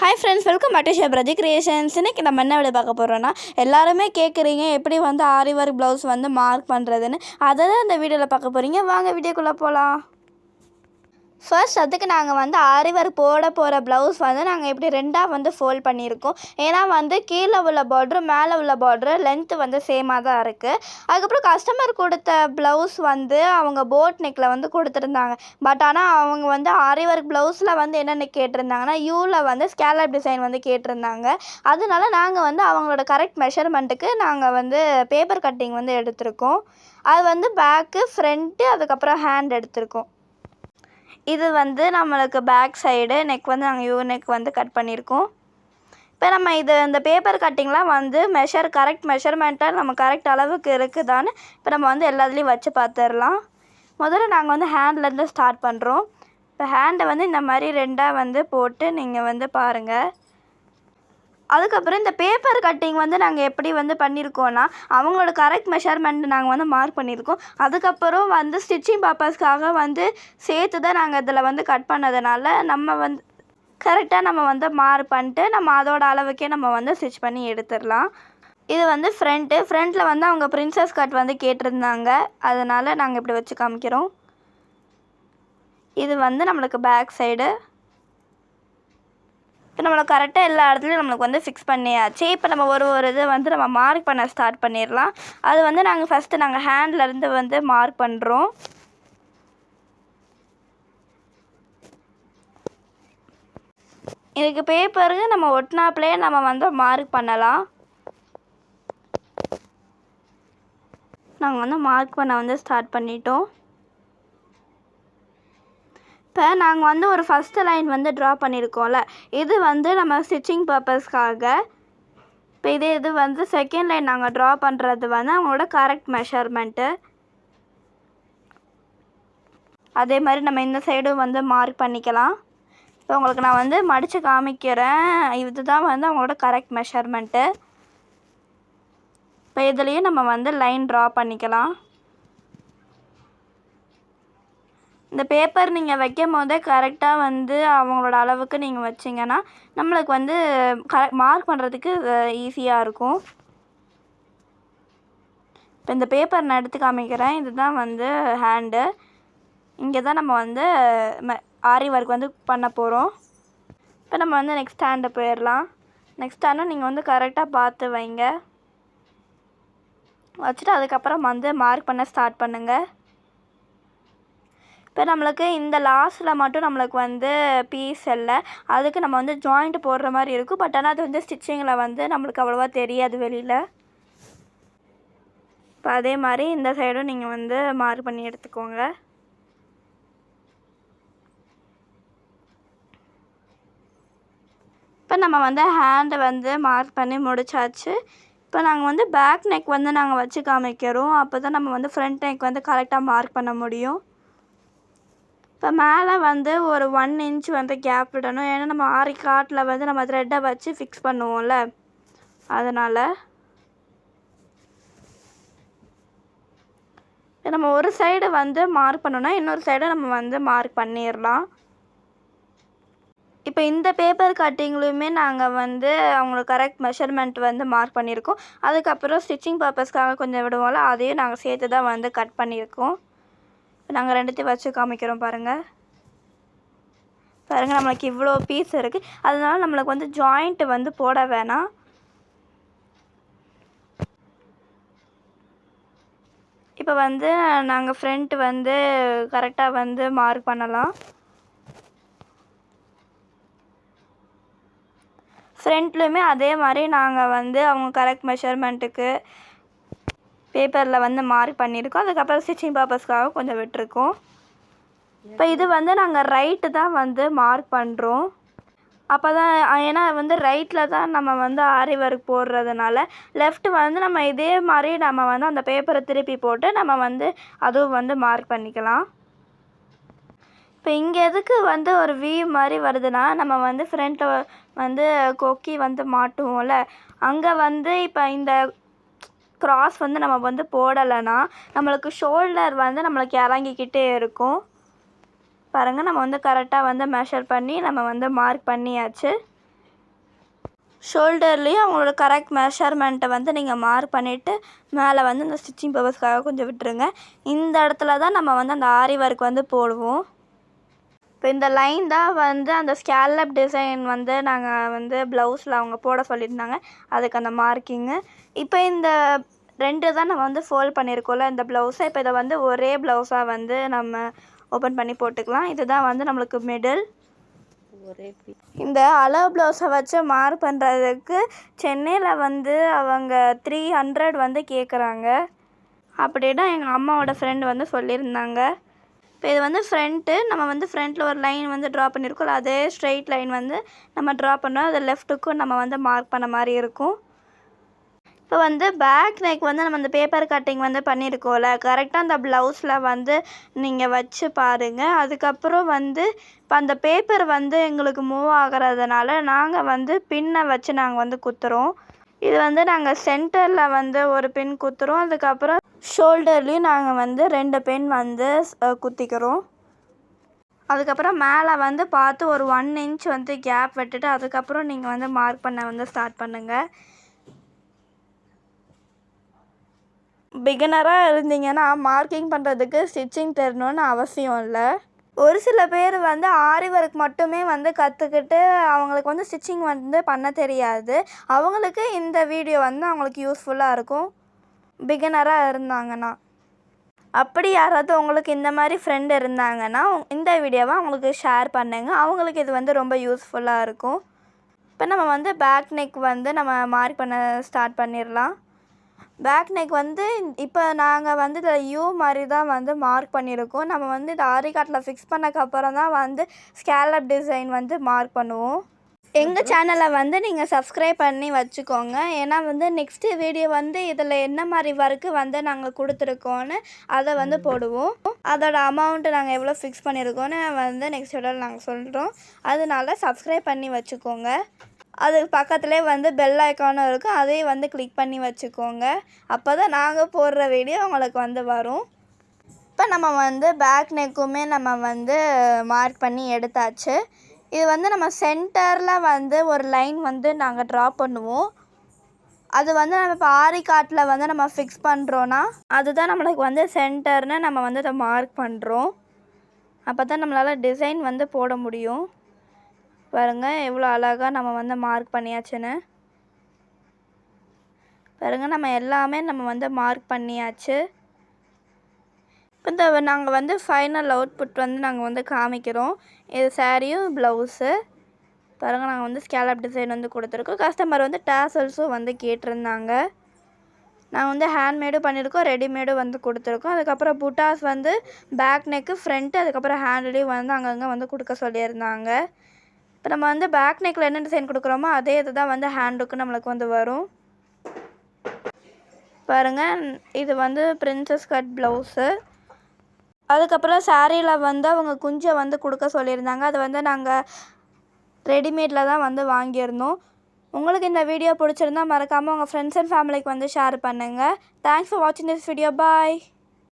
Hi friends, welcome back to ஷேப்ரதி creations. இன்றைக்கி நம்ம என்ன வீடியோ பார்க்க போகிறோன்னா, எல்லாருமே கேட்குறீங்க எப்படி வந்து ஆரி ஒர்க் ப்ளவுஸ் வந்து மார்க் பண்ணுறதுன்னு. அதை தான் இந்த வீடியோவில் பார்க்க போகிறீங்க. வாங்க வீடியோக்குள்ளே போகலாம். ஃபர்ஸ்ட் அதுக்கு நாங்கள் வந்து ஆரி ஒர்க் போட போகிற ப்ளவுஸ் வந்து நாங்கள் எப்படி ரெண்டாக வந்து ஃபோல்ட் பண்ணியிருக்கோம். ஏன்னா வந்து கீழே உள்ள பார்ட்ரு மேலே உள்ள பார்ட்ரு லென்த்து வந்து சேமாக தான் இருக்குது. அதுக்கப்புறம் கஸ்டமர் கொடுத்த ப்ளவுஸ் வந்து அவங்க போட் நெக்கில் வந்து கொடுத்துருந்தாங்க. பட் ஆனால் அவங்க வந்து ஆரி ஒர்க் ப்ளவுஸில் வந்து என்னென்ன கேட்டிருந்தாங்கன்னா, யூவில் வந்து ஸ்கேலப் டிசைன் வந்து கேட்டிருந்தாங்க. அதனால நாங்கள் வந்து அவங்களோட கரெக்ட் மெஷர்மெண்ட்டுக்கு நாங்கள் வந்து பேப்பர் கட்டிங் வந்து எடுத்திருக்கோம். அது வந்து பேக்கு, ஃப்ரண்ட்டு, அதுக்கப்புறம் ஹேண்ட் எடுத்திருக்கோம். இது வந்து நம்மளுக்கு பேக் சைடு நெக் வந்து நாங்கள் யூ நெக் வந்து கட் பண்ணியிருக்கோம். இப்போ நம்ம இந்த பேப்பர் கட்டிங்லாம் வந்து கரெக்ட் மெஷர்மெண்ட்டாக நம்ம கரெக்ட் அளவுக்கு இருக்குதான்னு இப்போ நம்ம வந்து எல்லாத்துலேயும் வச்சு பார்த்துடலாம். முதல்ல நாங்கள் வந்து ஹேண்ட்லேருந்து ஸ்டார்ட் பண்ணுறோம். இப்போ ஹேண்டை வந்து இந்த மாதிரி ரெண்டாக வந்து போட்டு நீங்கள் வந்து பாருங்கள். அதுக்கப்புறம் இந்த பேப்பர் கட்டிங் வந்து நாங்கள் எப்படி வந்து பண்ணியிருக்கோன்னா, அவங்களோட கரெக்ட் மெஷர்மெண்ட் நாங்கள் வந்து மார்க் பண்ணியிருக்கோம். அதுக்கப்புறம் வந்து ஸ்டிச்சிங் பர்பஸ்க்காக வந்து சேர்த்து தான் நாங்கள் இதில் வந்து கட் பண்ணதுனால நம்ம வந்து கரெக்டாக நம்ம வந்து மார்க் பண்ணிட்டு நம்ம அதோட அளவுக்கே நம்ம வந்து ஸ்டிச் பண்ணி எடுத்துடலாம். இது வந்து ஃப்ரண்ட்டில் வந்து அவங்க பிரின்சஸ் கட் வந்து கேட்டிருந்தாங்க. அதனால் நாங்கள் இப்படி வச்சு காமிக்கிறோம். இது வந்து நம்மளுக்கு பேக் சைடு. இப்போ நம்மளுக்கு கரெக்டாக எல்லா இடத்துலையும் நம்மளுக்கு வந்து ஃபிக்ஸ் பண்ணியாச்சு. இப்போ நம்ம ஒரு இது வந்து நம்ம மார்க் பண்ண ஸ்டார்ட் பண்ணிடலாம். அது வந்து நாங்கள் ஹேண்ட்லேருந்து வந்து மார்க் பண்ணுறோம். இதுக்கு பேப்பருக்கு நம்ம ஒட்டினாப்லேயே நம்ம வந்து மார்க் பண்ணலாம். நாங்கள் வந்து மார்க் பண்ண வந்து ஸ்டார்ட் பண்ணிட்டோம். இப்போ நாங்கள் வந்து ஒரு ஃபஸ்ட்டு லைன் வந்து ட்ரா பண்ணியிருக்கோம்ல, இது வந்து நம்ம ஸ்டிச்சிங் பர்பஸ்க்காக. இப்போ இது வந்து செகண்ட் லைன் நாங்கள் ட்ரா பண்ணுறது வந்து அவங்களோட கரெக்ட் மெஷர்மெண்ட்டு. அதே மாதிரி நம்ம இந்த சைடும் வந்து மார்க் பண்ணிக்கலாம். இப்போ உங்களுக்கு நான் வந்து மடித்து காமிக்கிறேன். இதுதான் வந்து அவங்களோட கரெக்ட் மெஷர்மெண்ட்டு. இப்போ இதுலேயும் நம்ம வந்து லைன் ட்ரா பண்ணிக்கலாம். இந்த பேப்பர் நீங்கள் வைக்கும் போதே கரெக்டாக வந்து அவங்களோட அளவுக்கு நீங்கள் வச்சிங்கன்னா நம்மளுக்கு வந்து மார்க் பண்ணுறதுக்கு ஈஸியாக இருக்கும். இப்போ இந்த பேப்பர் நான் எடுத்து காமிக்கிறேன். இதுதான் வந்து ஹேண்டு. இங்கே தான் நம்ம வந்து ஆரி ஒர்க் வந்து பண்ண போகிறோம். இப்போ நம்ம வந்து நெக்ஸ்ட் ஹேண்டு போயிடலாம். நெக்ஸ்ட் ஹேண்டும் நீங்கள் வந்து கரெக்டாக பார்த்து வைங்க. வச்சுட்டு அதுக்கப்புறம் வந்து மார்க் பண்ண ஸ்டார்ட் பண்ணுங்கள். இப்போ நம்மளுக்கு இந்த லாஸ்ட்டில் மட்டும் நம்மளுக்கு வந்து பீஸ் இல்லை. அதுக்கு நம்ம வந்து ஜாயிண்ட் போடுற மாதிரி இருக்கும். பட் ஆனால் அது வந்து ஸ்டிச்சிங்கில் வந்து நம்மளுக்கு அவ்வளோவா தெரியாது வெளியில். இப்போ அதே மாதிரி இந்த சைடும் நீங்கள் வந்து மார்க் பண்ணி எடுத்துக்கோங்க. இப்போ நம்ம வந்து ஹேண்டை வந்து மார்க் பண்ணி முடிச்சாச்சு. இப்போ நாங்கள் வந்து பேக் நெக் வந்து நாங்கள் வச்சு காமிக்கிறோம். அப்போ தான் நம்ம வந்து ஃப்ரண்ட் நெக் வந்து கரெக்டாக மார்க் பண்ண முடியும். இப்போ மேலே வந்து ஒரு 1 இன்ச் வந்து கேப் விடணும். ஏன்னா நம்ம ஆரி காட்டில் வந்து நம்ம த்ரெட்டை வச்சு ஃபிக்ஸ் பண்ணுவோம்ல, அதனால். நம்ம ஒரு சைடு வந்து மார்க் பண்ணோன்னா இன்னொரு சைடு நம்ம வந்து மார்க் பண்ணிடலாம். இப்போ இந்த பேப்பர் கட்டிங்லேயுமே நாங்கள் வந்து அவங்களுக்கு கரெக்ட் மெஷர்மெண்ட் வந்து மார்க் பண்ணியிருக்கோம். அதுக்கப்புறம் ஸ்டிச்சிங் பர்பஸ்க்காக கொஞ்சம் விடுவோம்ல, அதையும் நாங்கள் சேர்த்து தான் வந்து கட் பண்ணியிருக்கோம். நாங்கள் ரெண்டுத்தையும் வச்சு காமிக்கிறோம் பாருங்கள். நம்மளுக்கு இவ்வளோ பீஸ் இருக்குது. அதனால நம்மளுக்கு வந்து ஜாயிண்ட் வந்து போட வேணாம். இப்போ வந்து நாங்கள் ஃப்ரண்ட் வந்து கரெக்டாக வந்து மார்க் பண்ணலாம். ஃப்ரண்ட்லேயுமே அதே மாதிரி நாங்கள் வந்து அவங்க கரெக்ட் மெஷர்மெண்ட்டுக்கு பேப்பரில் வந்து மார்க் பண்ணியிருக்கோம். அதுக்கப்புறம் ஸ்டிச்சிங் பர்பஸ்க்காக கொஞ்சம் விட்டுருக்கோம். இப்போ இது வந்து நாங்கள் ரைட்டு தான் வந்து மார்க் பண்ணுறோம். அப்போ தான் ஏன்னா வந்து ரைட்டில் தான் நம்ம வந்து ஆரி ஒர்க் போடுறதுனால லெஃப்ட் வந்து நம்ம இதே மாதிரி நம்ம வந்து அந்த பேப்பரை திருப்பி போட்டு நம்ம வந்து அதுவும் வந்து மார்க் பண்ணிக்கலாம். இப்போ இங்கே எதுக்கு வந்து ஒரு வி மாதிரி வருதுன்னா, நம்ம வந்து ஃப்ரண்ட்டில் வந்து கொக்கி வந்து மாட்டுவோம்ல, அங்கே வந்து இப்போ இந்த க்ராஸ் வந்து நம்ம வந்து போடலைன்னா நம்மளுக்கு ஷோல்டர் வந்து நம்மளுக்கு இறங்கிக்கிட்டே இருக்கும். பாருங்கள், நம்ம வந்து கரெக்டாக வந்து மெஷர் பண்ணி நம்ம வந்து மார்க் பண்ணியாச்சு. ஷோல்டர்லேயும் அவங்களோட கரெக்ட் மெஷர்மெண்ட்டை வந்து நீங்கள் மார்க் பண்ணிவிட்டு மேலே வந்து இந்த ஸ்டிச்சிங் பர்பஸ்க்காக கொஞ்சம் விட்டுருங்க. இந்த இடத்துல தான் நம்ம வந்து அந்த ஆரி ஒர்க் வந்து போடுவோம். இப்போ இந்த லைன் தான் வந்து அந்த ஸ்கேலப் டிசைன் வந்து நாங்கள் வந்து ப்ளவுஸில் அவங்க போட சொல்லியிருந்தாங்க. அதுக்கு அந்த மார்க்கிங்கு. இப்போ இந்த 2 தான் நம்ம வந்து ஃபோல்ட் பண்ணியிருக்கோம்ல இந்த ப்ளவுஸை. இப்போ இதை வந்து ஒரே ப்ளவுஸாக வந்து நம்ம ஓப்பன் பண்ணி போட்டுக்கலாம். இதுதான் வந்து நம்மளுக்கு மிடில். இந்த அளவு ப்ளவுஸை வச்சு மார்க் பண்ணுறதுக்கு சென்னையில் வந்து அவங்க 300 வந்து கேட்குறாங்க அப்படின்னா எங்கள் அம்மாவோட ஃப்ரெண்டு வந்து சொல்லியிருந்தாங்க. இப்போ இது வந்து ஃப்ரண்ட்டு. நம்ம வந்து ஃப்ரண்ட்டில் ஒரு லைன் வந்து ட்ரா பண்ணியிருக்கோம். அதே ஸ்ட்ரெயிட் லைன் வந்து நம்ம ட்ரா பண்ணோம். அது லெஃப்ட்டுக்கும் நம்ம வந்து மார்க் பண்ண மாதிரி இருக்கும். இப்போ வந்து பேக் நெக் வந்து நம்ம அந்த பேப்பர் கட்டிங் வந்து பண்ணியிருக்கோம்ல, கரெக்டாக அந்த ப்ளவுஸில் வந்து நீங்கள் வச்சு பாருங்கள். அதுக்கப்புறம் வந்து இப்போ அந்த பேப்பர் வந்து எங்களுக்கு மூவ் ஆகிறதுனால நாங்கள் வந்து பின்னை வச்சு நாங்கள் வந்து குத்துறோம். இது வந்து நாங்கள் சென்டரில் வந்து ஒரு பின் குத்துறோம். அதுக்கப்புறம் ஷோல்டர்லேயும் நாங்கள் வந்து 2 பின் வந்து குத்திக்கிறோம். அதுக்கப்புறம் மேலே வந்து பார்த்து ஒரு 1 இன்ச் வந்து கேப் விட்டுட்டு அதுக்கப்புறம் நீங்கள் வந்து மார்க் பண்ண வந்து ஸ்டார்ட் பண்ணுங்கள். பிகினராக இருந்தீங்கன்னா மார்க்கிங் பண்ணுறதுக்கு ஸ்டிச்சிங் தெரியணுன்னு அவசியம் இல்லை. ஒரு சில பேர் வந்து ஆரி ஒர்க் மட்டுமே வந்து கற்றுக்கிட்டு அவங்களுக்கு வந்து ஸ்டிச்சிங் வந்து பண்ண தெரியாது. அவங்களுக்கு இந்த வீடியோ வந்து அவங்களுக்கு யூஸ்ஃபுல்லாக இருக்கும், பிகினராக இருந்தாங்கன்னா. அப்படி யாராவது உங்களுக்கு இந்த மாதிரி ஃப்ரெண்டு இருந்தாங்கன்னா இந்த வீடியோவை அவங்களுக்கு ஷேர் பண்ணுங்கள். அவங்களுக்கு இது வந்து ரொம்ப யூஸ்ஃபுல்லாக இருக்கும். இப்போ நம்ம வந்து பேக் நெக் வந்து நம்ம மார்க் பண்ண ஸ்டார்ட் பண்ணிடலாம். பேக் நெக் வந்து இப்போ நாங்கள் வந்து இதில் யூ மாதிரி தான் வந்து மார்க் பண்ணியிருக்கோம். நம்ம வந்து இந்த ஆரி கார்ட்டில் ஃபிக்ஸ் பண்ணக்கப்புறம் தான் வந்து ஸ்கேலப் டிசைன் வந்து மார்க் பண்ணுவோம். எங்கள் சேனலை வந்து நீங்கள் சப்ஸ்கிரைப் பண்ணி வச்சுக்கோங்க. ஏன்னா வந்து நெக்ஸ்ட்டு வீடியோ வந்து இதில் என்ன மாதிரி ஒர்க்கு வந்து நாங்கள் கொடுத்துருக்கோன்னு அதை வந்து போடுவோம். அதோட அமௌண்ட்டு நாங்கள் எவ்வளோ ஃபிக்ஸ் பண்ணியிருக்கோன்னு வந்து நெக்ஸ்ட் வீடியோவில் நாங்கள் சொல்கிறோம். அதனால சப்ஸ்கிரைப் பண்ணி வச்சுக்கோங்க. அதுக்கு பக்கத்துலேயே வந்து பெல் ஐக்கானும் இருக்கும். அதையும் வந்து கிளிக் பண்ணி வச்சுக்கோங்க. அப்போ தான் நாங்கள் போடுற வீடியோ உங்களுக்கு வந்து வரும். இப்போ நம்ம வந்து பேக் நெக்குமே நம்ம வந்து மார்க் பண்ணி எடுத்தாச்சு. இது வந்து நம்ம சென்டரில் வந்து ஒரு லைன் வந்து நாங்கள் ட்ரா பண்ணுவோம். அது வந்து நம்ம இப்போ ஆரி கார்ட்டில் வந்து நம்ம ஃபிக்ஸ் பண்ணுறோன்னா அதுதான் நம்மளுக்கு வந்து சென்டர்னு நம்ம வந்து அதை மார்க் பண்ணுறோம். அப்போ தான் நம்மளால் டிசைன் வந்து போட முடியும். பாருங்கள் எவ்வளோ அழகாக நம்ம வந்து மார்க் பண்ணியாச்சுன்னு. பாருங்கள் நம்ம எல்லாமே நம்ம வந்து மார்க் பண்ணியாச்சு. இப்போ இந்த நாங்கள் வந்து ஃபைனல் அவுட்புட் வந்து நாங்கள் வந்து காமிக்கிறோம். இது சாரியும் ப்ளவுஸு. பாருங்கள் நாங்கள் வந்து ஸ்கேலப் டிசைன் வந்து கொடுத்துருக்கோம். கஸ்டமர் வந்து டேசல்ஸும் வந்து கேட்டிருந்தாங்க. நாங்கள் வந்து ஹேண்ட்மேடும் பண்ணியிருக்கோம், ரெடிமேடும் வந்து கொடுத்துருக்கோம். அதுக்கப்புறம் புட்டாஸ் வந்து பேக் நெக்கு, ஃப்ரண்ட்டு, அதுக்கப்புறம் ஹேண்ட்லேயும் வந்து அங்கங்கே வந்து கொடுக்க சொல்லியிருந்தாங்க. இப்போ நம்ம வந்து பேக் நெக்கில் என்ன டிசைன் கொடுக்குறோமோ அதே இது தான் வந்து ஹேண்டுக்கு நம்மளுக்கு வந்து வரும். பாருங்கள் இது வந்து பிரின்சஸ் கட் ப்ளவுஸு. அதுக்கப்புறம் சாரியில் வந்து அவங்க குஞ்சை வந்து கொடுக்க சொல்லியிருந்தாங்க. அது வந்து நாங்கள் ரெடிமேடில் தான் வந்து வாங்கியிருந்தோம். உங்களுக்கு இந்த வீடியோ பிடிச்சிருந்தா மறக்காமல் உங்கள் ஃப்ரெண்ட்ஸ் அண்ட் ஃபேமிலிக்கு வந்து ஷேர் பண்ணுங்கள். தேங்க்ஸ் ஃபார் வாட்சிங் திஸ் வீடியோ. பாய்.